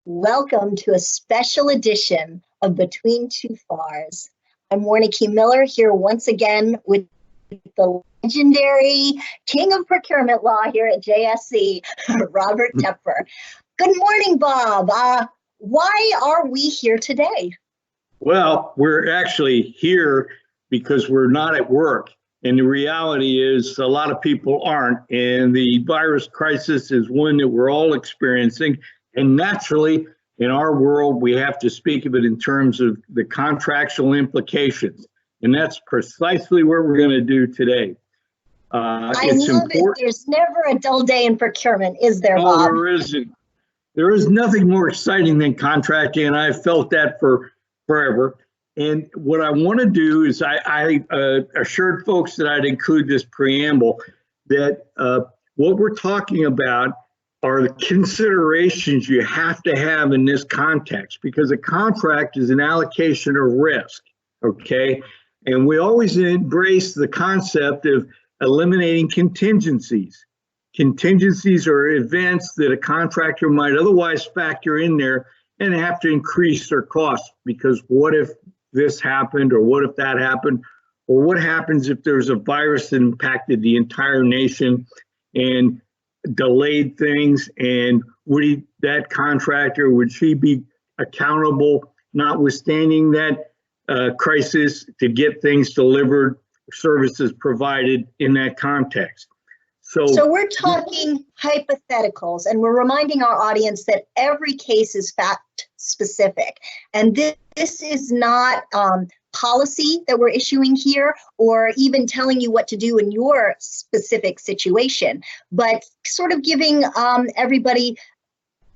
Welcome to a special edition of Between Two FARS. I'm Warneke Miller here once again with the legendary king of procurement law here at JSC, Robert Tepfer. Good morning, Bob. Why are we here today? Well, we're actually here because we're not at work. And the reality is a lot of people aren't. And the virus crisis is one that we're all experiencing. And naturally, in our world, we have to speak of it in terms of the contractual implications. And that's precisely what we're going to do today. I love it. There's never a dull day in procurement, is there, Bob? No, there isn't. There is nothing more exciting than contracting, and I've felt that for forever. And what I want to do is I assured folks that I'd include this preamble, that what we're talking about are the considerations you have to have in this context, because a contract is an allocation of risk, okay? And we always embrace the concept of eliminating contingencies. Contingencies are events that a contractor might otherwise factor in there and have to increase their costs, because what if this happened, or what if that happened, or what happens if there's a virus that impacted the entire nation and delayed things, and would that contractor, would she be accountable, notwithstanding that crisis, to get things delivered, services provided in that context? So we're talking hypotheticals, and we're reminding our audience that every case is fact specific. And this is not policy that we're issuing here, or even telling you what to do in your specific situation, but sort of giving everybody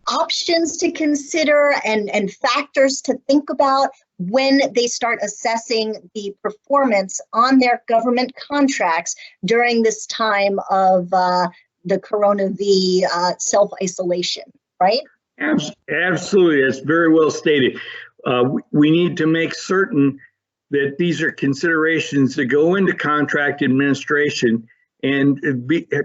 options to consider and factors to think about when they start assessing the performance on their government contracts during this time of the coronavirus self-isolation, right? Absolutely, that's very well stated. We need to make certain that these are considerations that go into contract administration, and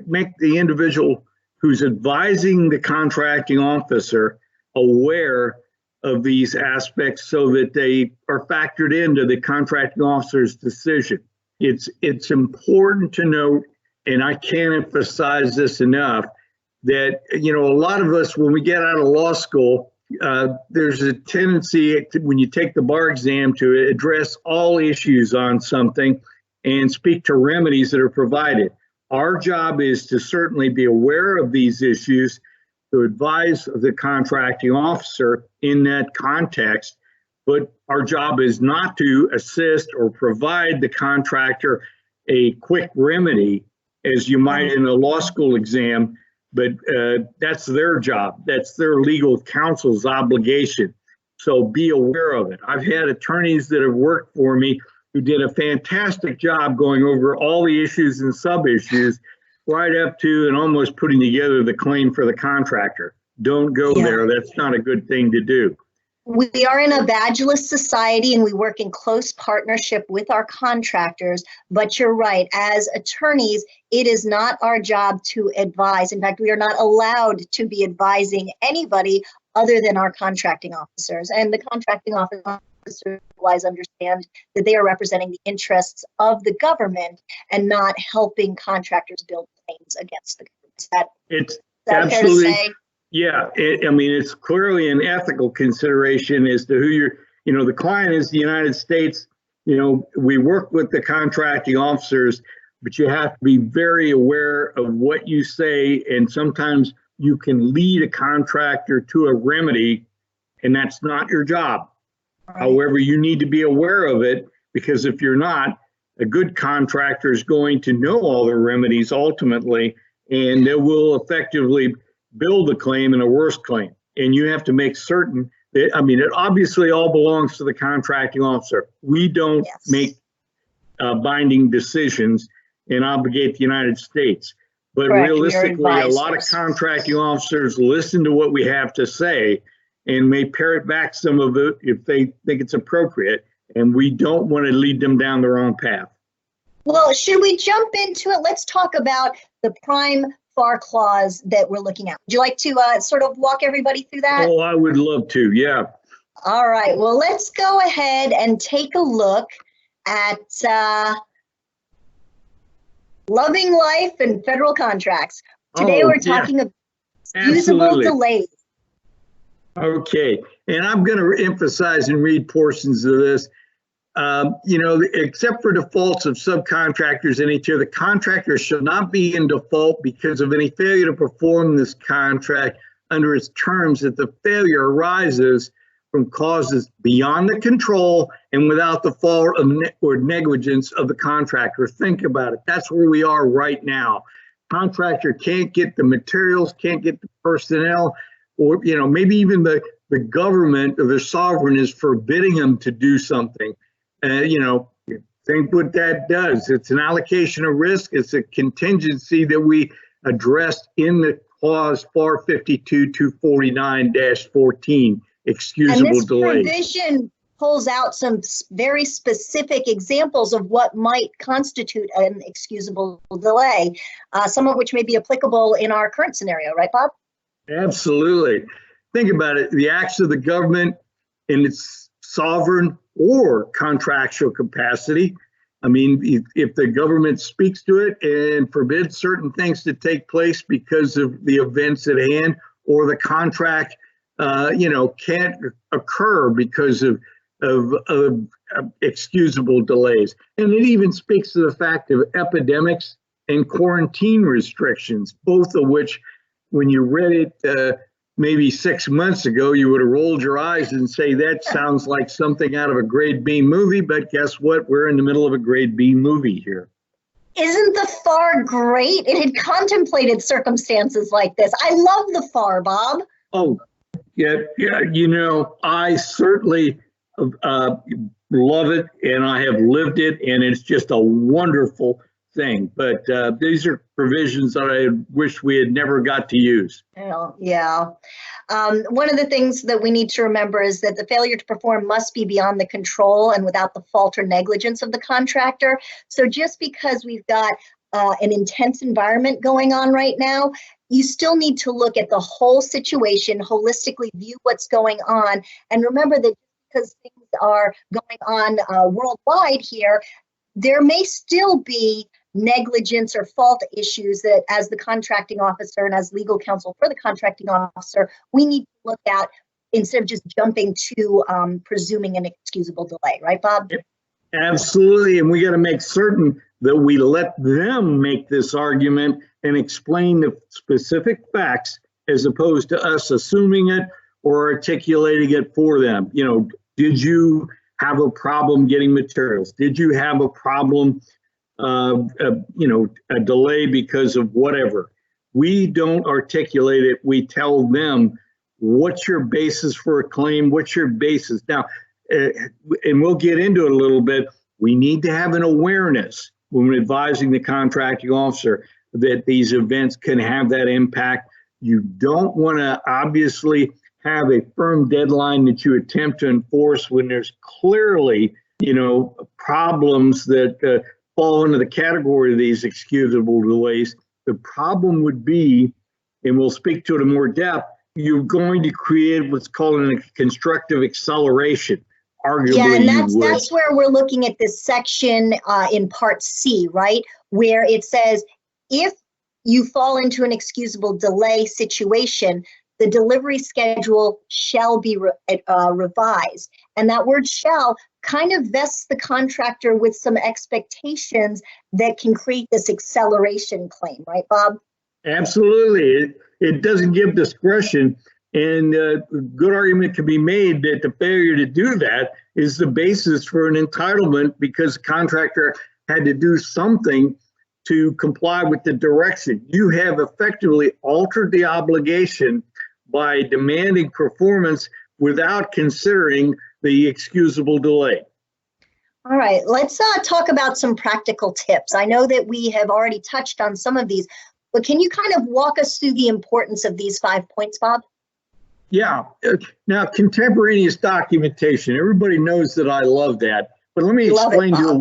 make the individual who's advising the contracting officer aware of these aspects so that they are factored into the contracting officer's decision. It's important to note, and I can't emphasize this enough, that, you know, a lot of us, when we get out of law school, there's a tendency when you take the bar exam to address all issues on something and speak to remedies that are provided. Our job is to certainly be aware of these issues, to advise the contracting officer in that context, but our job is not to assist or provide the contractor a quick remedy, as you might in a law school exam. But that's their job. That's their legal counsel's obligation. So be aware of it. I've had attorneys that have worked for me who did a fantastic job going over all the issues and sub-issues, right up to and almost putting together the claim for the contractor. Don't go there. That's not a good thing to do. We are in a badgeless society, and we work in close partnership with our contractors, but you're right, as attorneys, it is not our job to advise. In fact, we are not allowed to be advising anybody other than our contracting officers. And the contracting officers otherwise understand that they are representing the interests of the government and not helping contractors build claims against the government. Is that absolutely fair to say? Yeah, I mean, it's clearly an ethical consideration as to who the client is the United States. You know, we work with the contracting officers, but you have to be very aware of what you say. And sometimes you can lead a contractor to a remedy, and that's not your job. Right. However, you need to be aware of it, because if you're not, a good contractor is going to know all the remedies ultimately, and they will effectively build a claim and a worse claim. And you have to make certain that, I mean, it obviously all belongs to the contracting officer. We don't make binding decisions and obligate the United States. But realistically, a lot of contracting officers listen to what we have to say and may parrot back some of it if they think it's appropriate. And we don't want to lead them down the wrong path. Well, should we jump into it? Let's talk about the prime FAR clause that we're looking at. Would you like to sort of walk everybody through that? Oh, I would love to, yeah. All right, well, let's go ahead and take a look at loving life and federal contracts. Today we're talking about excusable delays. Okay, and I'm going to emphasize and read portions of this. Except for defaults of subcontractors in each year, the contractor shall not be in default because of any failure to perform this contract under its terms if the failure arises from causes beyond the control and without the fault or negligence of the contractor. Think about it. That's where we are right now. Contractor can't get the materials, can't get the personnel, or maybe even the government or the sovereign is forbidding them to do something. Think what that does. It's an allocation of risk. It's a contingency that we addressed in the clause FAR 52-249-14, excusable delay. And this provision pulls out some very specific examples of what might constitute an excusable delay, some of which may be applicable in our current scenario, right, Bob? Absolutely. Think about it. The acts of the government in its sovereign or contractual capacity. I mean, if the government speaks to it and forbids certain things to take place because of the events at hand, or the contract, can't occur because of excusable delays. And it even speaks to the fact of epidemics and quarantine restrictions, both of which, when you read it maybe 6 months ago, you would have rolled your eyes and say, that sounds like something out of a grade B movie, but guess what? We're in the middle of a grade B movie here. Isn't the FAR great? It had contemplated circumstances like this. I love the FAR, Bob. Oh, yeah, I certainly love it, and I have lived it, and it's just a wonderful thing. But these are provisions that I wish we had never got to use. Yeah. One of the things that we need to remember is that the failure to perform must be beyond the control and without the fault or negligence of the contractor. So just because we've got an intense environment going on right now, you still need to look at the whole situation, holistically view what's going on, and remember that because things are going on worldwide here, there may still be negligence or fault issues that, as the contracting officer and as legal counsel for the contracting officer, we need to look at instead of just jumping to presuming an excusable delay, right, Bob? Absolutely, and we got to make certain that we let them make this argument and explain the specific facts as opposed to us assuming it or articulating it for them. Did you have a problem getting materials? Did you have a problem, a delay because of whatever? We don't articulate it. We tell them, what's your basis for a claim? What's your basis? Now, and we'll get into it a little bit. We need to have an awareness when advising the contracting officer that these events can have that impact. You don't want to obviously have a firm deadline that you attempt to enforce when there's clearly, problems that fall into the category of these excusable delays. The problem would be, and we'll speak to it in more depth, you're going to create what's called a constructive acceleration. Arguably, yeah, and that's where we're looking at this section in Part C, right? Where it says, if you fall into an excusable delay situation, the delivery schedule shall be revised. And that word shall kind of vests the contractor with some expectations that can create this acceleration claim, right, Bob? Absolutely. It doesn't give discretion. And a good argument can be made that the failure to do that is the basis for an entitlement because the contractor had to do something to comply with the direction. You have effectively altered the obligation by demanding performance without considering the excusable delay. All right, let's talk about some practical tips. I know that we have already touched on some of these, but can you kind of walk us through the importance of these 5 points, Bob? Yeah. Now, contemporaneous documentation. Everybody knows that I love that, but let me explain to you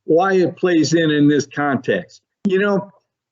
why it plays in this context.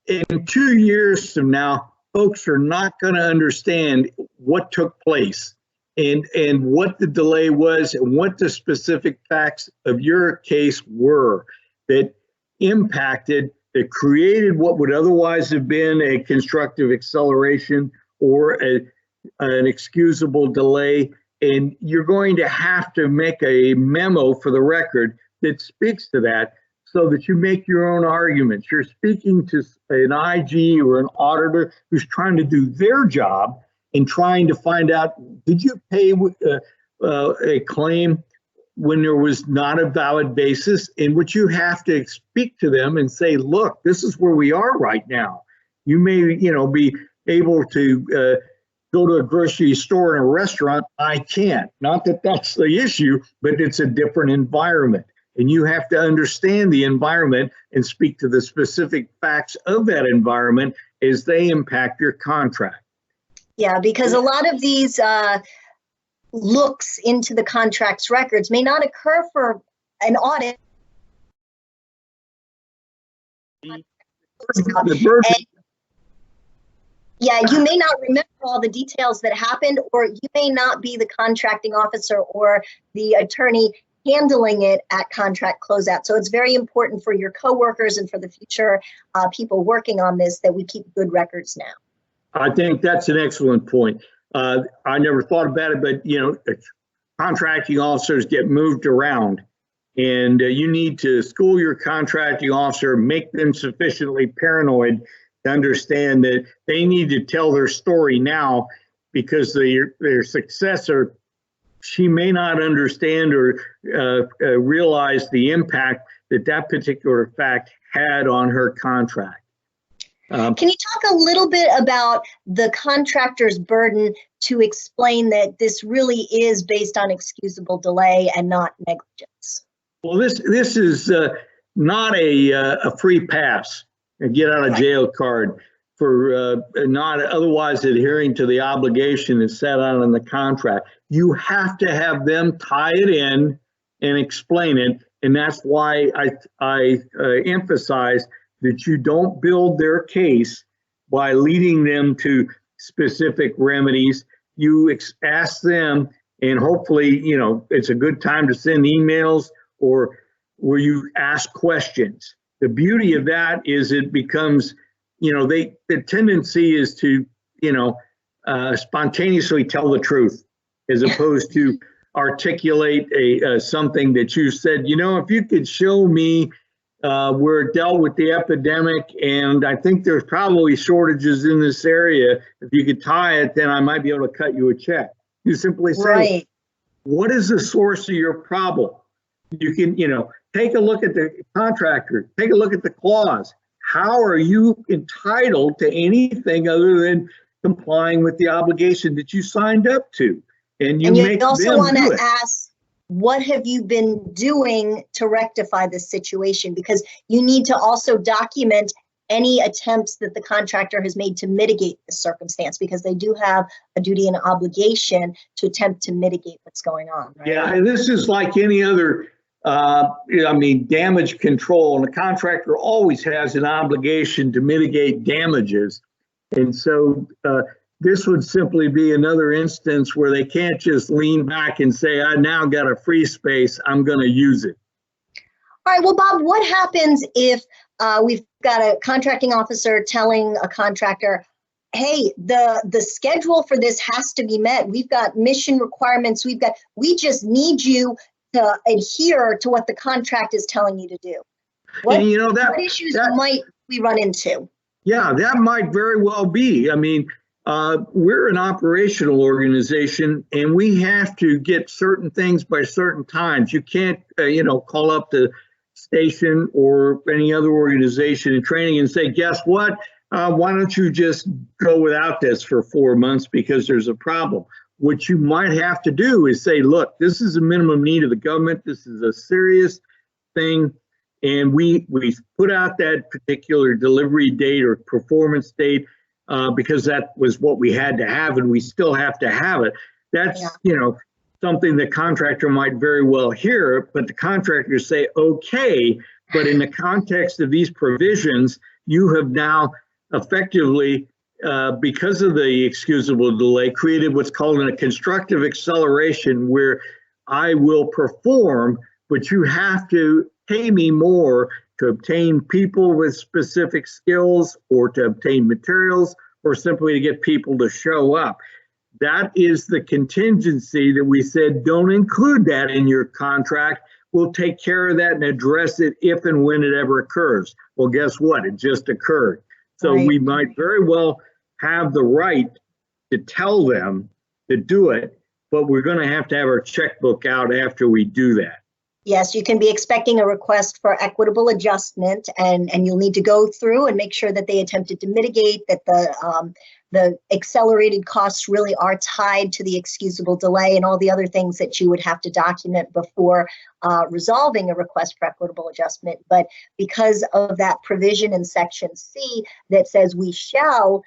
in 2 years from now, folks are not going to understand what took place and what the delay was and what the specific facts of your case were that impacted, that created what would otherwise have been a constructive acceleration or an excusable delay. And you're going to have to make a memo for the record that speaks to that so that you make your own arguments. You're speaking to an IG or an auditor who's trying to do their job and trying to find out, did you pay a claim when there was not a valid basis, in which you have to speak to them and say, look, this is where we are right now. You may, be able to go to a grocery store and a restaurant. I can't. Not that that's the issue, but it's a different environment. And you have to understand the environment and speak to the specific facts of that environment as they impact your contract. Yeah, because a lot of these looks into the contract's records may not occur for an audit. Yeah, you may not remember all the details that happened, or you may not be the contracting officer or the attorney handling it at contract closeout. So it's very important for your coworkers and for the future people working on this that we keep good records now. I think that's an excellent point. I never thought about it, but contracting officers get moved around, and you need to school your contracting officer, make them sufficiently paranoid to understand that they need to tell their story now, because their successor, she may not understand or realize the impact that particular fact had on her contract. Can you talk a little bit about the contractor's burden to explain that this really is based on excusable delay and not negligence? Well, this is not a free pass, a get out of jail card for not otherwise adhering to the obligation that's set out in the contract. You have to have them tie it in and explain it, and that's why I emphasize that you don't build their case by leading them to specific remedies. You ask them, and hopefully, it's a good time to send emails or where you ask questions. The beauty of that is it becomes, the tendency is to, spontaneously tell the truth, as opposed to articulate something that you said, if you could show me where it dealt with the epidemic, and I think there's probably shortages in this area. If you could tie it, then I might be able to cut you a check. You simply say, right. What is the source of your problem? You can, take a look at the contractor, take a look at the clause. How are you entitled to anything other than complying with the obligation that you signed up to? And you also want to ask, what have you been doing to rectify this situation? Because you need to also document any attempts that the contractor has made to mitigate the circumstance, because they do have a duty and obligation to attempt to mitigate what's going on. Right? Yeah, and this is like any other, damage control, and the contractor always has an obligation to mitigate damages. And so this would simply be another instance where they can't just lean back and say, I now got a free space, I'm going to use it. All right, well, Bob, what happens if we've got a contracting officer telling a contractor, hey, the schedule for this has to be met. We've got mission requirements. We just need you to adhere to what the contract is telling you to do. What issues might we run into? Yeah, that might very well be. We're an operational organization, and we have to get certain things by certain times. You can't, call up the station or any other organization in training and say, guess what? Why don't you just go without this for 4 months because there's a problem? What you might have to do is say, look, this is a minimum need of the government. This is a serious thing. And we put out that particular delivery date or performance date because that was what we had to have, and we still have to have it. That's, something the contractor might very well hear, but the contractors say, okay, but in the context of these provisions, you have now effectively, because of the excusable delay, created what's called a constructive acceleration, where I will perform, but you have to pay me more to obtain people with specific skills, or to obtain materials, or simply to get people to show up. That is the contingency that we said, don't include that in your contract. We'll take care of that and address it if and when it ever occurs. Well, guess what? It just occurred. So we might very well have the right to tell them to do it, but we're going to have our checkbook out after we do that. Yes, you can be expecting a request for equitable adjustment, and you'll need to go through and make sure that they attempted to mitigate, that the accelerated costs really are tied to the excusable delay and all the other things that you would have to document before resolving a request for equitable adjustment. But because of that provision in Section C that says we shall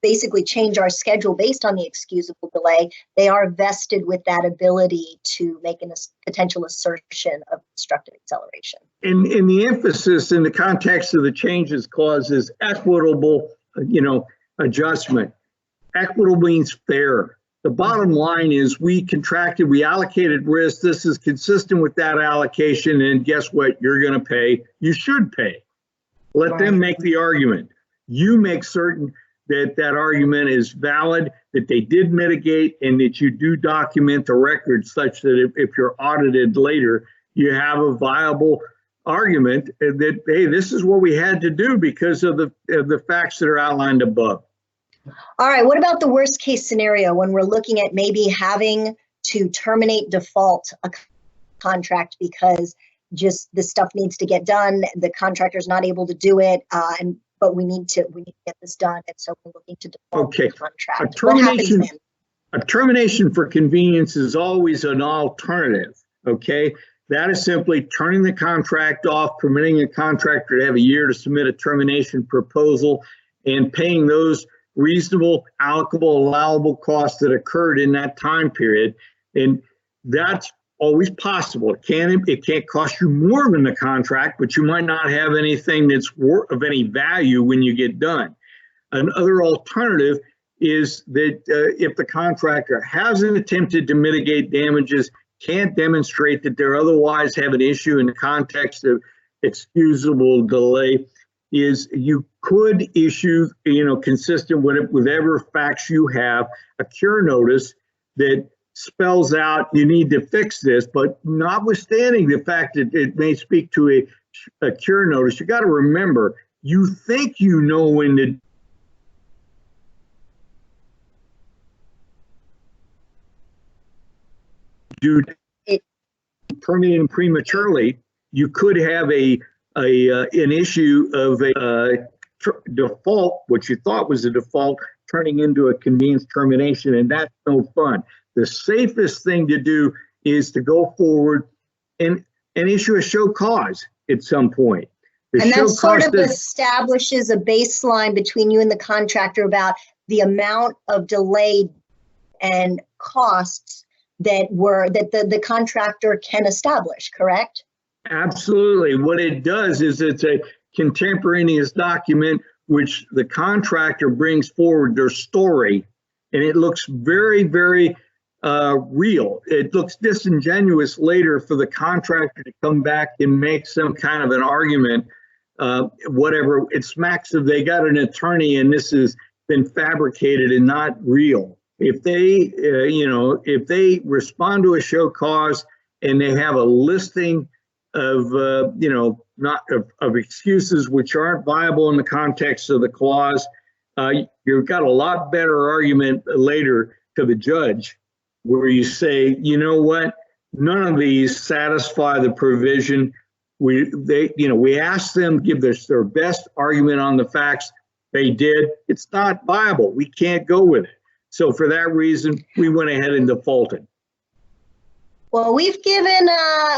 basically change our schedule based on the excusable delay, they are vested with that ability to make a potential assertion of constructive acceleration. And the emphasis in the context of the changes clause is equitable, adjustment. Equitable means fair. The bottom line is we contracted, we allocated risk. This is consistent with that allocation. And guess what? You're going to pay. You should pay. Let them make the argument. You make certain that argument is valid, that they did mitigate, and that you do document the record such that if you're audited later, you have a viable argument that, hey, this is what we had to do because of the facts that are outlined above. All right, what about the worst case scenario when we're looking at maybe having to terminate default a contract because just this stuff needs to get done, the contractor's not able to do it, but we need to get this done, and so we're looking to default the contract. A termination for convenience is always an alternative, okay? That is simply turning the contract off, permitting a contractor to have a year to submit a termination proposal, and paying those reasonable, allocable, allowable costs that occurred in that time period. And that's always possible. It can't cost you more than the contract, but you might not have anything that's of any value when you get done. Another alternative is that if the contractor hasn't attempted to mitigate damages, can't demonstrate that they otherwise have an issue in the context of excusable delay, is you could issue, consistent with whatever facts you have, a cure notice that spells out you need to fix this, but notwithstanding the fact that it may speak to a cure notice, you got to remember, you think you know when to do permitting prematurely. You could have an issue of a default, what you thought was a default, turning into a convenience termination, and that's no fun. The safest thing to do is to go forward and issue a show cause at some point. And that sort of establishes a baseline between you and the contractor about the amount of delay and costs that the contractor can establish, correct? Absolutely. What it does is it's a contemporaneous document which the contractor brings forward their story, and it looks very, very real. It looks disingenuous later for the contractor to come back and make some kind of an argument, whatever. It smacks of they got an attorney and this has been fabricated and not real. If they, if they respond to a show cause and they have a listing of, of excuses which aren't viable in the context of the clause, you've got a lot better argument later to the judge, where you say, you know what, none of these satisfy the provision. We asked them to give their best argument on the facts. They did. It's not viable. We can't go with it. So for that reason, we went ahead and defaulted. Well, we've given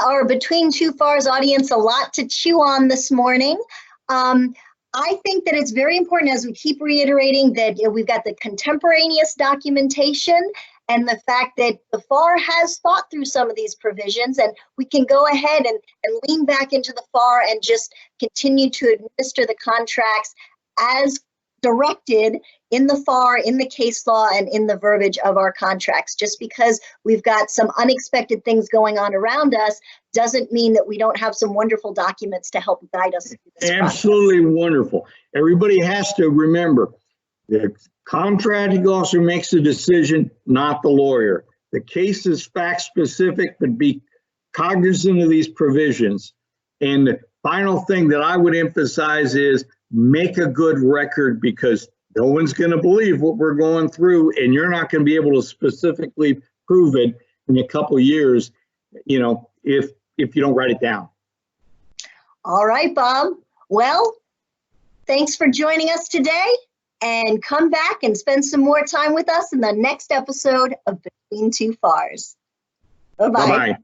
our Between Two FARS audience a lot to chew on this morning. I think that it's very important, as we keep reiterating, that we've got the contemporaneous documentation and the fact that the FAR has thought through some of these provisions, and we can go ahead and lean back into the FAR and just continue to administer the contracts as directed in the FAR, in the case law, and in the verbiage of our contracts. Just because we've got some unexpected things going on around us doesn't mean that we don't have some wonderful documents to help guide us through this Absolutely process. Wonderful. Everybody has to remember, the contracting officer makes the decision, not the lawyer. The case is fact specific, but be cognizant of these provisions. And the final thing that I would emphasize is make a good record, because no one's going to believe what we're going through, and you're not going to be able to specifically prove it in a couple of years, you know, if you don't write it down. All right, Bob. Well, thanks for joining us today, and come back and spend some more time with us in the next episode of Between Two FARs. Bye-bye. Bye-bye.